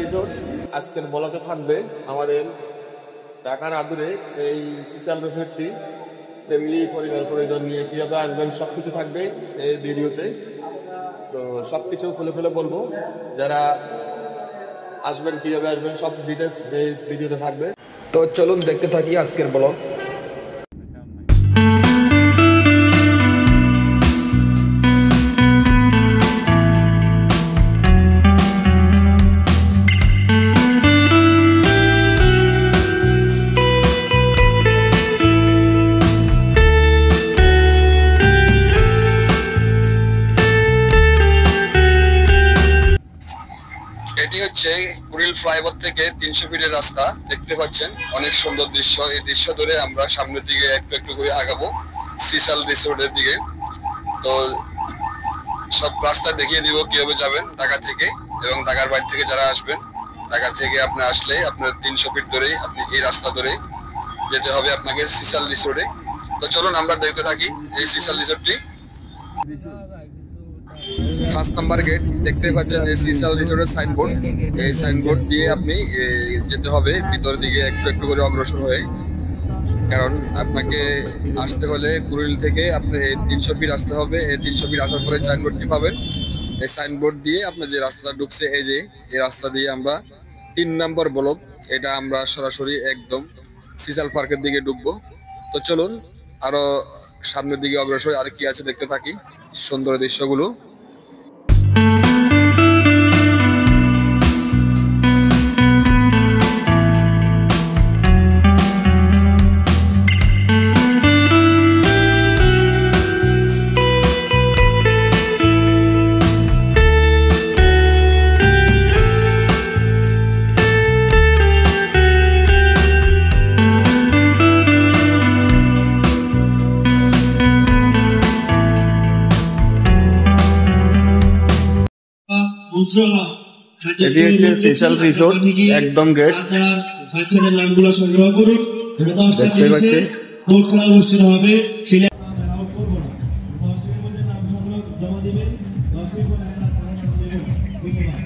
Resort আজকের ব্লগে থাকবে আমাদের ঢাকার আদুরে এই সিসাল রিসোর্টটি ফ্যামিলি পরিবার পরিজন নিয়ে কিভাবে আসবেন সবকিছু থাকবে এই ভিডিওতে। তো সবকিছু খুলে খুলে বলবো, যারা আসবেন কিভাবে আসবেন সব ডিটেলস এই ভিডিওতে থাকবে। তো চলুন দেখতে থাকি আজকের ব্লগ। এটি হচ্ছে কুড়িল ফ্লাইওভার থেকে 300 ফিটের রাস্তা, দেখতে পাচ্ছেন অনেক সুন্দর দৃশ্য। এই দৃশ্য ধরে আমরা সামনের দিকে একটু একটু করে আগাবো সিসাল রিসোর্টের দিকে। তো সব রাস্তা দেখিয়ে দিব কিভাবে যাবেন ঢাকা থেকে এবং ঢাকার বাইরে থেকে যারা আসবেন। ঢাকা থেকে আপনি আসলে আপনার 300 ফিট ধরে আপনি এই রাস্তা ধরে যেতে হবে আপনাকে সিসাল রিসোর্টে। তো চলুন আমরা দেখতে থাকি এই সিসাল রিসোর্টটি। 5 নাম্বার গেট দেখতে পাচ্ছেন এই সিসাল রিসোর্টের সাইনবোর্ড। এই সাইনবোর্ড দিয়ে আপনি যেতে হবে ভিতরের দিকে একটু একটু করে অগ্রসর হয়ে, কারণ আপনাকে আসতে হলে কুড়িল থেকে আপনি 300 ফিট আসতে হবে। এই 300 ফিট আসার পরে সাইনবোর্ডটি পাবেন। এই সাইনবোর্ড দিয়ে আপনার যে রাস্তাটা ঢুকছে এই রাস্তা দিয়ে আমরা 3 নম্বর ব্লক, এটা আমরা সরাসরি একদম সিসাল পার্কের দিকে ঢুকবো। তো চলুন আরো সামনের দিকে অগ্রসর আর কি আছে দেখতে থাকি সুন্দর দৃশ্যগুলো। এটি হচ্ছে সিসাল রিসোর্ট, একদম গেট। বাচ্চাদের নামগুলো সংগ্রহ করুন। দেখতে পাচ্ছেন ভোট খেলা অনুষ্ঠিত হবে। আউট করবো না, 10 মিনিটের মধ্যে নাম সংগ্রহ জমা দিবেন। 10 মিনিট পরে আপনার টাকা নাম দেবেন। ধন্যবাদ।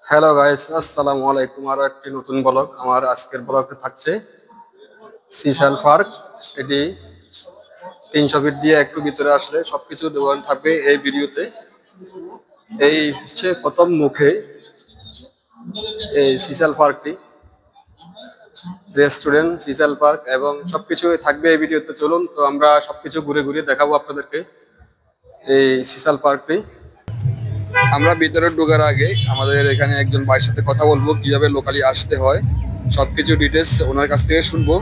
হ্যালো গাইস, আসসালামু আলাইকুম। আরো একটি নতুন ব্লগ। আমার আজকের ব্লগে থাকছে সিসাল পার্ক। এটি 300 ফিট দিয়ে একটু ভিতরে আসলে সবকিছু দেওয়া থাকবে এই ভিডিওতে। এই হচ্ছে প্রথম মুখে এই সিসাল পার্কটি, রেস্টুরেন্ট সিসাল পার্ক এবং সবকিছু থাকবে এই ভিডিওতে। চলুন তো আমরা সবকিছু ঘুরে ঘুরে দেখাবো আপনাদেরকে এই সিসাল পার্কটি। আমরা ভিতরে ঢোকার আগে আমাদের এখানে একজন ভাইয়ের সাথে কথা বলবো কিভাবে লোকালি আসতে হয়, সবকিছু ডিটেলস ওনার কাছ থেকে শুনবো।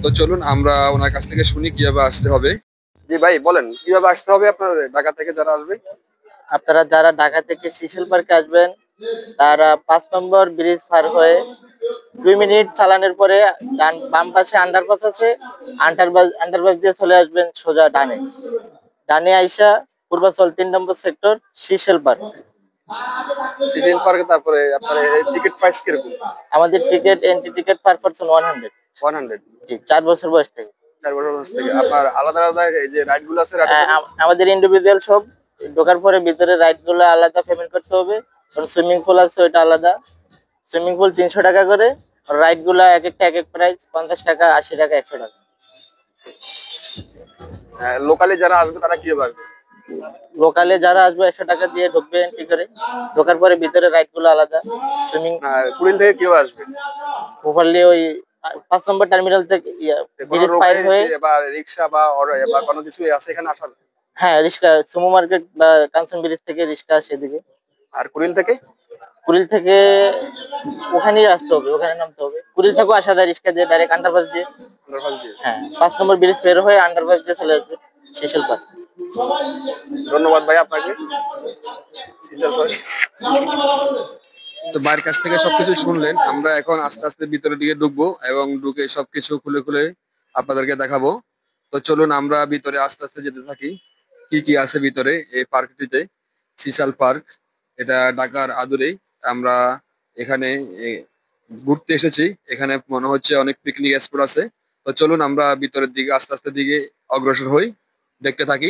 তো চলুন আমরা ওনার কাছ থেকে শুনি কিভাবে আসতে হবে। জি ভাই বলেন কিভাবে আসতে হবে আপনার ঢাকা থেকে যারা আসবে? আপনারা যারা ঢাকা থেকে সিসাল পার্কে আসবেন তারা 5 নম্বর ব্রিজ পার হয়ে 2 মিনিট চালানোর পরে বাম পাশে আন্ডারপাস আছে, আন্ডারপাস দিয়ে চলে আসবেন সোজা ডানে। ডানে আইসা পূর্বাচল 3 নম্বর সেক্টর সিসাল পার্ক। সিসাল পার্কে তারপরে আপনার টিকিট প্রাইস কিরকম? আমাদের ticket entry ticket per person 100। 100? জি, 4 বছর বয়স থেকে। 4 বছর বয়স থেকে। আপনার আলাদা আলাদা এই যে রাইড গুলো আছে, আমাদের ইন্ডিভিজুয়াল সব। ঢোকার পরে ভিতরে রাইড গুলো আলাদা পেমেন্ট করতে হবে, কারণ সুইমিং পুল আছে ওইটা আলাদা। সুইমিং পুল 300 টাকা করে, আর রাইড গুলা এক একটা এক এক প্রাইস, 50 টাকা, 80 টাকা, 100 টাকা। লোকালি যারা আসবে তারা কিভাবে আসবে? লোকালে যারা আসবে 100 টাকা দিয়ে ঢুকবে এন্ট্রি করে। ঢোকার পরে ভিতরে রাইড গুলো আলাদা। সুইমিং কুড়িল থেকে কিভাবে আসবে? প্রপারলি ওই 5 নম্বর টার্মিনাল থেকে ব্রিজ পার হয়ে বা রিকশা বা কোনো কিছু আছে এখানে আসার? হ্যাঁ, রিক্সা সুমো মার্কেট বা কাঞ্চন ব্রিজ থেকে রিক্সা আসে এদিকে। আর কুড়িল থেকে? কুড়িল থেকে ওখানেই আসতে হবে, ওখানে নামতে হবে। কুড়িল থেকে আসা যায় রিক্সা দিয়ে ডাইরেক্ট আন্ডারপাস দিয়ে। হ্যাঁ, 5 নম্বর ব্রিজ বের হয়ে আন্ডারপাস দিয়ে চলে আসবে সিসাল পার্ক। ধন্যবাদ ভাই আপনাকে। তো ভাইয়ের কাছ থেকে সবকিছু শুনলেন। আমরা এখন আস্তে আস্তে ভিতরের দিকে ঢুকবো এবং ঢুকে সবকিছু খুলে খুলে আপনাদেরকে দেখাবো। তো চলুন আমরা ভিতরে আস্তে আস্তে যেতে থাকি কি কি আছে ভিতরে এই পার্কটিতে। সিসাল পার্ক, এটা ঢাকার আদুরেই। আমরা এখানে ঘুরতে এসেছি। এখানে মনে হচ্ছে অনেক পিকনিক স্পট আছে। তো চলুন আমরা ভিতরের দিকে আস্তে আস্তে দিকে অগ্রসর হই, দেখতে থাকি।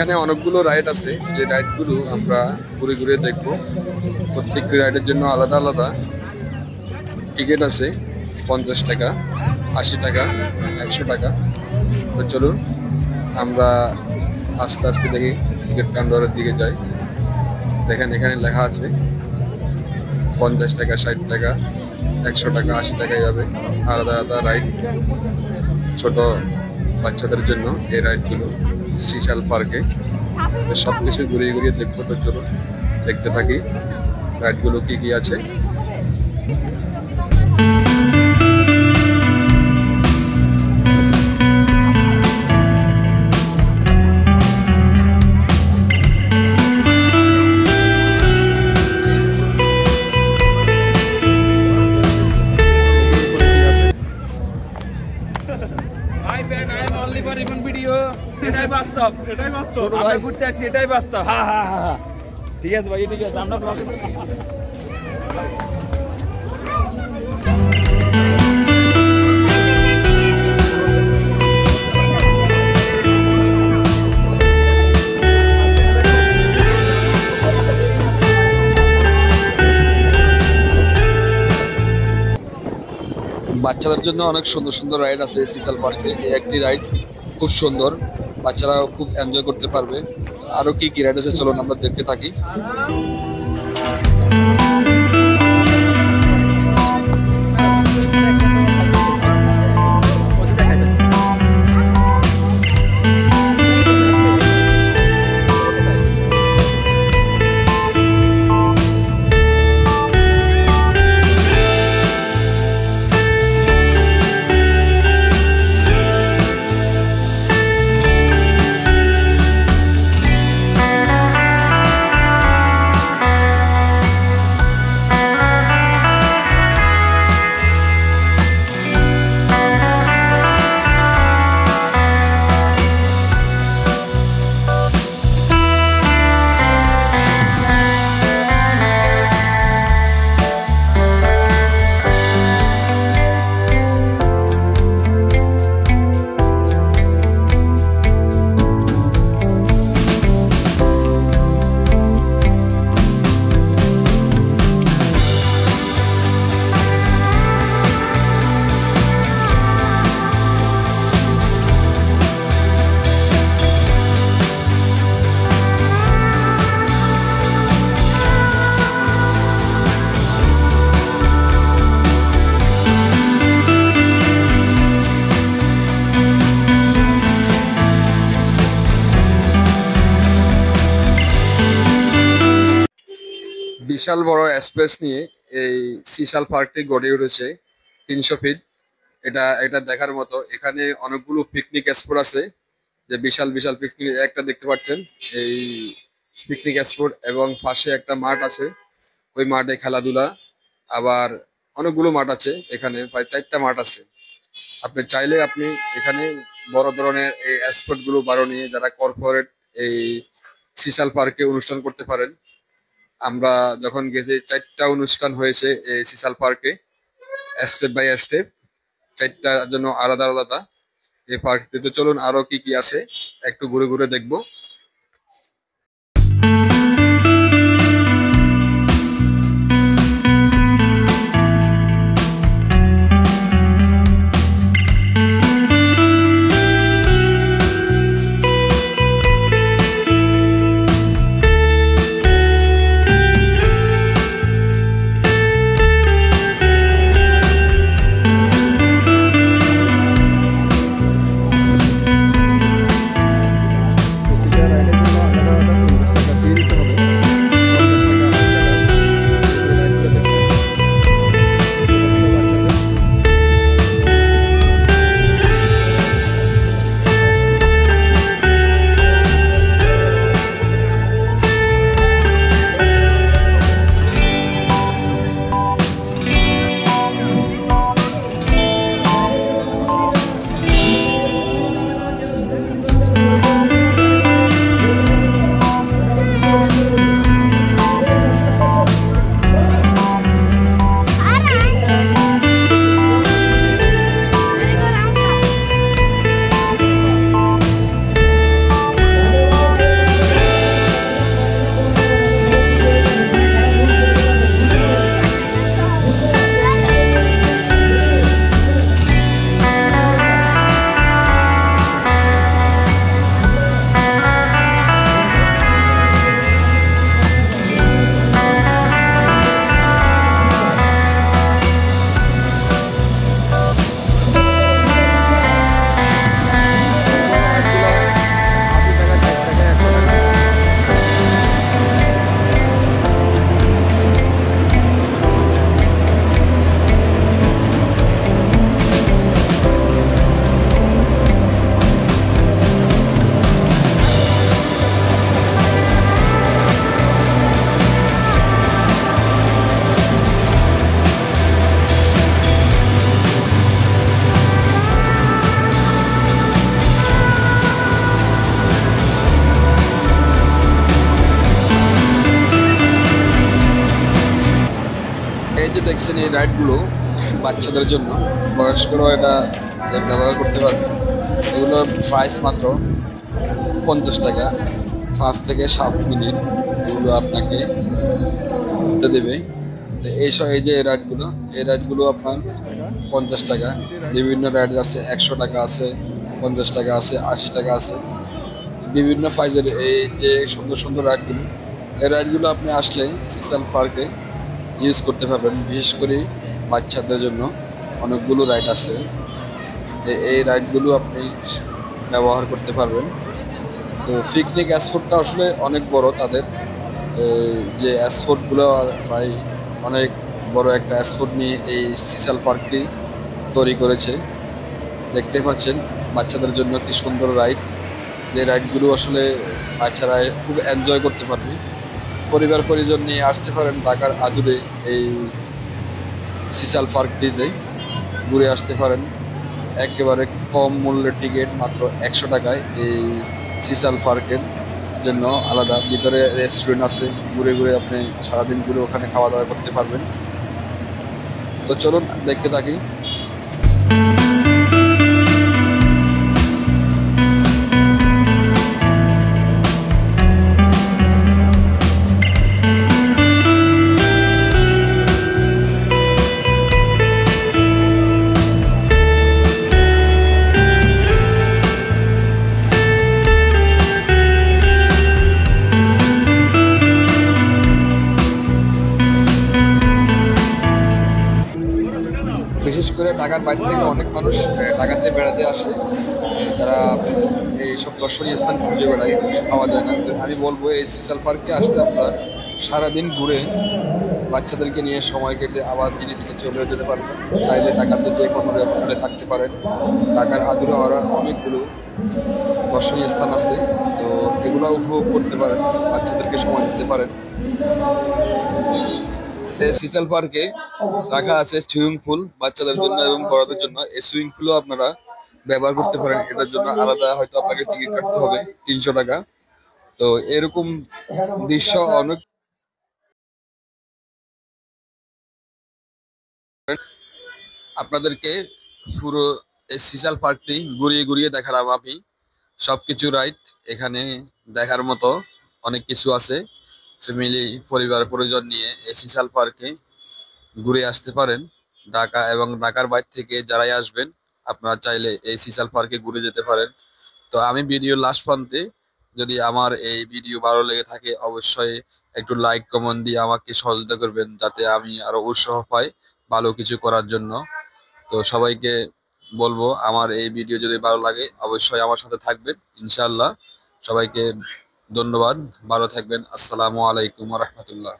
এখানে অনেকগুলো রাইড আছে, যে রাইডগুলো আমরা ঘুরে ঘুরে দেখব। প্রত্যেকটি রাইডের জন্য আলাদা আলাদা টিকিট আছে, 50 টাকা, 80 টাকা, 100 টাকা। তো চলুন আমরা আস্তে আস্তে দেখি টিকিট কাউন্টারের দিকে যাই। দেখেন এখানে লেখা আছে 50 টাকা, 60 টাকা, 100 টাকা, 80 টাকা, এইভাবে আলাদা আলাদা রাইড ছোট বাচ্চাদের জন্য এই রাইডগুলো সিশাল পার্কে। সব কিছু ঘুরিয়ে ঘুরিয়ে দেখবো। তো চলুন দেখতে থাকি রাইডগুলো কি কি আছে। এটাই বাস্তব, আমরা ঘুরতে আসছি, এটাই বাস্তব। হ্যাঁ হ্যাঁ হ্যাঁ হ্যাঁ, ঠিক আছে ভাই, ঠিক আছে। আমরা ব্লগে বাচ্চাদের জন্য অনেক সুন্দর সুন্দর রাইড আছে সিশাল পার্কে। এই একটি রাইড খুব সুন্দর, বাচ্চারা খুব এনজয় করতে পারবে। আরো কি কি রাইড আছে চলুন আমরা দেখতে থাকি। বিশাল বড় স্পেস নিয়ে এই সিশাল পার্কটি গড়ে উঠেছে, 300 ফিট। এটা দেখার মতো। এখানে অনেকগুলো পিকনিক স্পট আছে, যে বিশাল বিশাল পিকনিক একটা দেখতে পাচ্ছেন এই পিকনিক স্পট, এবং পাশে একটা মাঠ আছে, ওই মাঠে খেলাধুলা। আবার অনেকগুলো মাঠ আছে, এখানে প্রায় 4টা মাঠ আছে। আপনি চাইলে আপনি এখানে বড় ধরনের এই স্পট গুলো নিয়ে যারা কর্পোরেট এই সিশাল পার্কে অনুষ্ঠান করতে পারেন। আমরা যখন গেছি 4টা অনুষ্ঠান হয়েছে এই সিশাল পার্কে, স্টেপ বাই স্টেপ, 4টার জন্য আলাদা আলাদা এই পার্কটিতে। চলুন আরো কি কি আছে একটু ঘুরে ঘুরে দেখবো। এই যে দেখছেন এই রাইডগুলো বাচ্চাদের জন্য, বয়স্করাও এটা ব্যবহার করতে পারবে। এগুলোর প্রাইস মাত্র 50 টাকা, 5 থেকে 7 মিনিট এগুলো আপনাকে দেবে। তো এই যে এই রাইডগুলো আপনার 50 টাকা। বিভিন্ন রাইড আছে 100 টাকা আছে, 50 টাকা আছে, 80 টাকা আছে, বিভিন্ন প্রাইজের। এই যে সুন্দর সুন্দর রাইডগুলো, এই রাইডগুলো আপনি আসলে সিসাল পার্কে ইউজ করতে পারবেন। বিশেষ করে বাচ্চাদের জন্য অনেকগুলো রাইড আছে, এই রাইডগুলো আপনি ব্যবহার করতে পারবেন। তো পিকনিক স্পটটা আসলে অনেক বড় তাদের, যে স্পটগুলো প্রায় অনেক বড় একটা স্পট নিয়ে এই সিসাল পার্কটি তৈরি করেছে। দেখতে পাচ্ছেন বাচ্চাদের জন্য একটি সুন্দর রাইড, যে রাইডগুলো আসলে বাচ্চারা খুব এনজয় করতে পারবে। পরিবার পরিজন নিয়ে আসতে পারেন ঢাকার আদুরে এই সিসাল পার্কটিতে ঘুরে আসতে পারেন। একেবারে কম মূল্যের টিকিট, মাত্র 100 টাকায় এই সিসাল পার্কের জন্য আলাদা ভিতরে রেস্টুরেন্ট আছে। ঘুরে ঘুরে আপনি সারাদিন ঘুরে ওখানে খাওয়া দাওয়া করতে পারবেন। তো চলুন দেখতে থাকি। বিশেষ করে ঢাকার বাইরে থেকে অনেক মানুষ ঢাকাতে বেড়াতে আসে, যারা এইসব দর্শনীয় স্থান খুঁজে বেড়ায়, পাওয়া যায় না। তো আমি বলবো এই সিসাল পার্কে আসলে আপনারা সারাদিন ঘুরে বাচ্চাদেরকে নিয়ে সময় কেটে আবার দিনে দিনে চলে যেতে পারবেন। চাইলে ঢাকাতে যে কোনো হোটেলে থাকতে পারেন। ঢাকার আদুরে অনেকগুলো দর্শনীয় স্থান আছে, তো এগুলো উপভোগ করতে পারেন, বাচ্চাদেরকে সময় দিতে পারেন। এই সিসাল পার্কে রাখা আছে সুইমিং পুল বাচ্চাদের জন্য এবং বড়দের জন্য। এই সুইমিং পুলও আপনারা ব্যবহার করতে পারেন। এটার জন্য আলাদা হয়তো আপনাকে টিকিট কাটতে হবে 300 টাকা। তো এরকম দৃশ্য অনেক আপনাদেরকে পুরো এই সিসাল পার্কটি ঘুরিয়ে ঘুরিয়ে দেখালাম আমি। সবকিছু রাইট এখানে দেখার মতো অনেক কিছু আছে। ফ্যামিলি পরিবার পরিজন নিয়ে এই সিসাল পার্কে ঘুরে আসতে পারেন। ঢাকা এবং ঢাকার বাইরে থেকে যারাই আসবেন আপনারা চাইলে এই সিসাল পার্কে ঘুরে যেতে পারেন। তো আমি ভিডিও লাস্ট প্রান্তে, যদি আমার এই ভিডিও ভালো লেগে থাকে অবশ্যই একটু লাইক কমেন্ট দিয়ে আমাকে সহযোগিতা করবেন, যাতে আমি আরো উৎসাহ পাই ভালো কিছু করার জন্য। তো সবাইকে বলবো আমার এই ভিডিও যদি ভালো লাগে অবশ্যই আমার সাথে থাকবেন ইনশাআল্লাহ। সবাইকে ধন্যবাদ, ভালো থাকবেন। আসসালামু আলাইকুম ওয়া রাহমাতুল্লাহ।